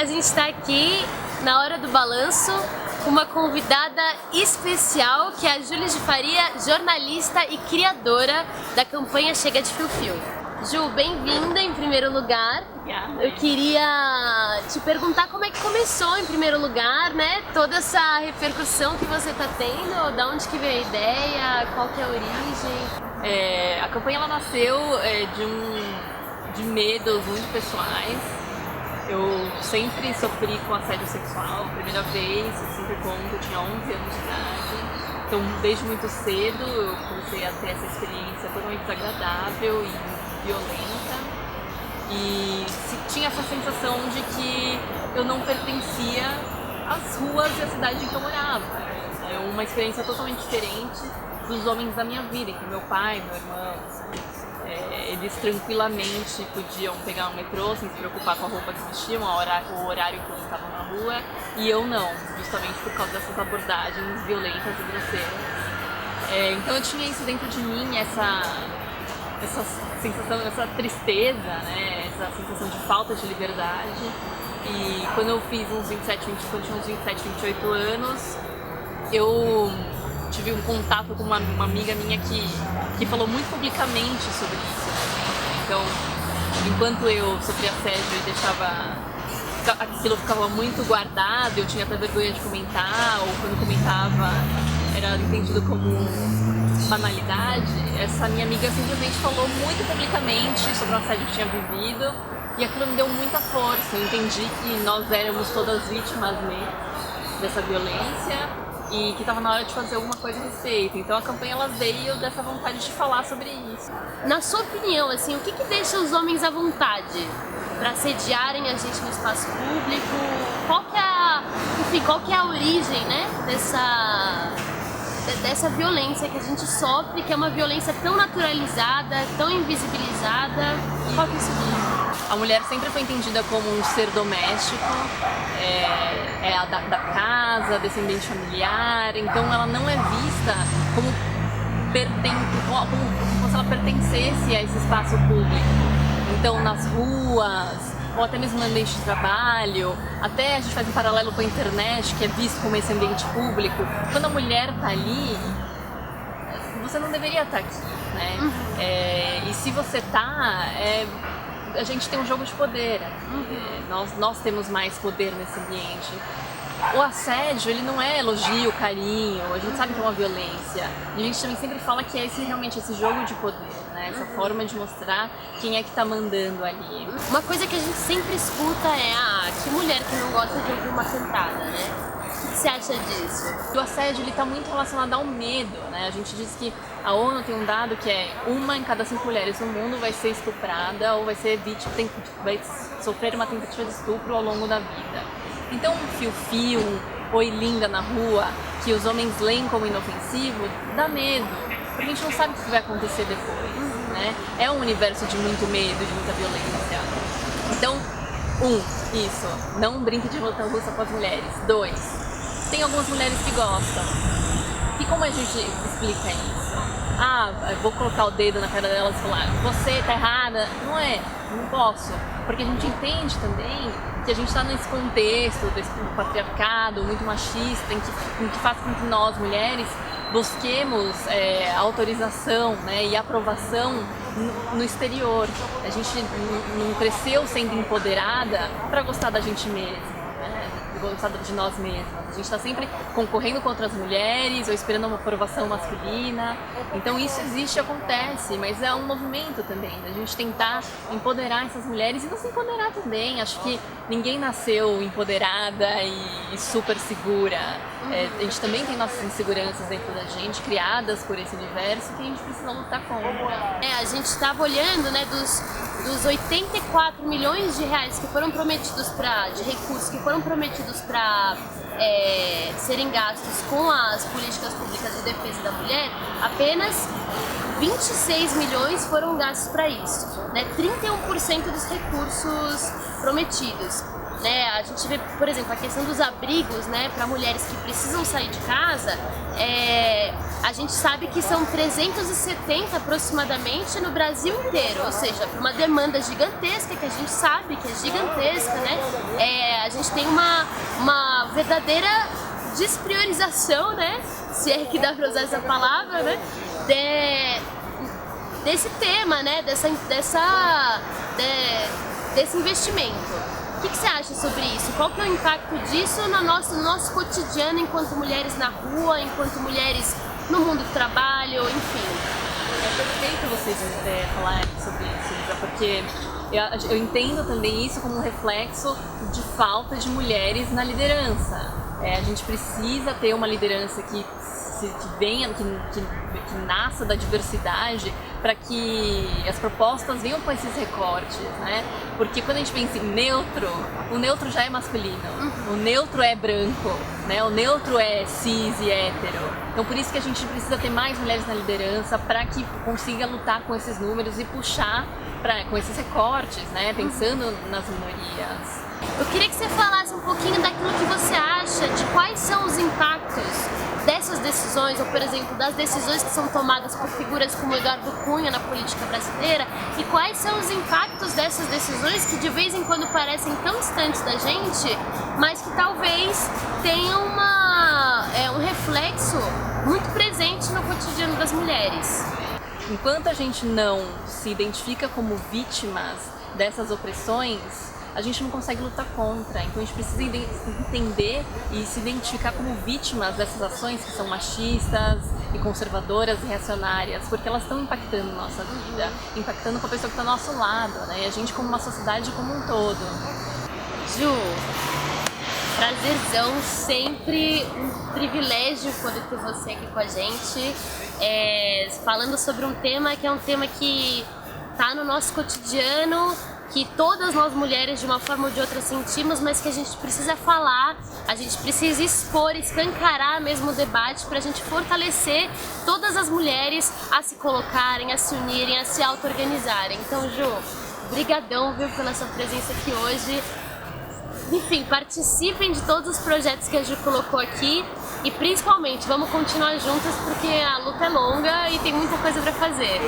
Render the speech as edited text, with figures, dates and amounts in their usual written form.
A gente está aqui na hora do balanço com uma convidada especial, que é a Júlia de Faria, jornalista e criadora da campanha Chega de Fio-Fio. Ju, bem-vinda em primeiro lugar. Obrigada. Eu queria te perguntar como é que começou em primeiro lugar, né? Toda essa repercussão que você está tendo, da onde que veio a ideia, qual que é a origem? A campanha ela nasceu de medos muito pessoais. Eu sempre sofri com assédio sexual, primeira vez, eu sempre conto, eu tinha 11 anos de idade. Então, desde muito cedo, eu comecei a ter essa experiência totalmente desagradável e violenta. E tinha essa sensação de que eu não pertencia às ruas e à cidade em que eu morava. É uma experiência totalmente diferente dos homens da minha vida, que meu pai, meu irmão, eles tranquilamente podiam pegar um metrô sem se preocupar com a roupa que vestiam, o horário que eles estavam na rua, e eu não, justamente por causa dessas abordagens violentas e grosseiras. Então eu tinha isso dentro de mim, essa sensação, essa tristeza, né? Essa sensação de falta de liberdade. E quando eu fiz quando tinha uns 27, 28 anos, eu tive um contato com uma amiga minha que falou muito publicamente sobre isso. Então, enquanto eu sofria assédio e deixava aquilo ficava muito guardado, eu tinha até vergonha de comentar, ou quando comentava era entendido como banalidade, essa minha amiga simplesmente falou muito publicamente sobre o assédio que tinha vivido, e aquilo me deu muita força. Eu entendi que nós éramos todas vítimas dessa violência e que estava na hora de fazer alguma coisa a respeito. Então a campanha ela veio dessa vontade de falar sobre isso. Na sua opinião, assim, o que deixa os homens à vontade para assediarem a gente no espaço público? Qual que é a origem, né, dessa violência que a gente sofre, que é uma violência tão naturalizada, tão invisibilizada? Qual que é isso? A mulher sempre foi entendida como um ser doméstico, a da casa, descendente familiar, então ela não é vista como se ela pertencesse a esse espaço público. Então, nas ruas, ou até mesmo no ambiente de trabalho, até a gente faz um paralelo com a internet, que é visto como esse ambiente público. Quando a mulher está ali, você não deveria estar aqui, né? E se você está, a gente tem um jogo de poder. Nós temos mais poder nesse ambiente. O assédio, ele não é elogio, carinho, a gente sabe que é uma violência. E a gente também sempre fala que é realmente esse jogo de poder, né? Essa forma de mostrar quem é que tá mandando ali. Uma coisa que a gente sempre escuta é que mulher que não gosta de ouvir uma cantada, né? O que você acha disso? O assédio, ele tá muito relacionado ao medo, né? A gente diz que a ONU tem um dado que é 1 em cada 5 mulheres no mundo vai ser estuprada ou vai ser vítima, vai sofrer uma tentativa de estupro ao longo da vida. Então, um fio-fio, oi linda na rua, que os homens leem como inofensivo, dá medo, porque a gente não sabe o que vai acontecer depois, né? É um universo de muito medo, de muita violência. Então, isso, não brinque de roleta-russa com as mulheres. 2, tem algumas mulheres que gostam. E como a gente explica isso? Eu vou colocar o dedo na cara delas e falar, você tá errada. Não posso, porque a gente entende também que a gente está nesse contexto desse patriarcado muito machista, em que faz com que nós, mulheres, busquemos autorização, né, e aprovação no exterior. A gente não cresceu sendo empoderada para gostar da gente mesma, né, gostar de nós mesmas. A gente está sempre concorrendo com outras mulheres ou esperando uma aprovação masculina. Então isso existe e acontece, mas é um movimento também, da gente tentar empoderar essas mulheres e nos empoderar também. Acho que ninguém nasceu empoderada e super segura. A gente também tem nossas inseguranças dentro da gente, criadas por esse universo, que a gente precisa lutar contra. A gente estava olhando, né, dos 84 milhões de reais que foram prometidos de recursos que foram prometidos para serem gastos com as políticas públicas de defesa da mulher, apenas 26 milhões foram gastos para isso, né? 31% dos recursos prometidos. né? A gente vê, por exemplo, a questão dos abrigos, né, para mulheres que precisam sair de casa, a gente sabe que são 370 aproximadamente no Brasil inteiro, ou seja, uma demanda gigantesca, que a gente sabe que é gigantesca, né? A gente tem uma verdadeira despriorização, né, se é que dá para usar essa palavra, né, desse tema, né, desse investimento. O que você acha sobre isso? Qual que é o impacto disso no nosso cotidiano enquanto mulheres na rua, enquanto mulheres no mundo do trabalho, enfim? É perfeito vocês falarem sobre isso, Lisa, porque eu entendo também isso como um reflexo de falta de mulheres na liderança. A gente precisa ter uma liderança que venha, que nasça da diversidade, para que as propostas venham com esses recortes, né? Porque quando a gente pensa em neutro, o neutro já é masculino, o neutro é branco, né? O neutro é cis e hétero. Então por isso que a gente precisa ter mais mulheres na liderança, para que consiga lutar com esses números e puxar com esses recortes, né? Pensando nas minorias. Eu queria que você falasse um pouquinho daquilo que você acha, de quais são os impactos dessas decisões, ou por exemplo, das decisões que são tomadas por figuras como Eduardo Cunha na política brasileira, e quais são os impactos dessas decisões que de vez em quando parecem tão distantes da gente, mas que talvez tenham um reflexo muito presente no cotidiano das mulheres. Enquanto a gente não se identifica como vítimas dessas opressões, a gente não consegue lutar contra. Então a gente precisa entender e se identificar como vítimas dessas ações que são machistas e conservadoras e reacionárias, porque elas estão impactando nossa vida, impactando com a pessoa que está ao nosso lado, né? E a gente como uma sociedade como um todo. Ju, prazerzão, sempre um privilégio poder ter você aqui com a gente, falando sobre um tema que é um tema que está no nosso cotidiano, que todas nós mulheres de uma forma ou de outra sentimos, mas que a gente precisa falar, a gente precisa expor, escancarar mesmo o debate para a gente fortalecer todas as mulheres a se colocarem, a se unirem, a se auto-organizarem. Então, Ju, brigadão, viu, pela sua presença aqui hoje. Enfim, participem de todos os projetos que a Ju colocou aqui e principalmente vamos continuar juntas porque a luta é longa e tem muita coisa para fazer.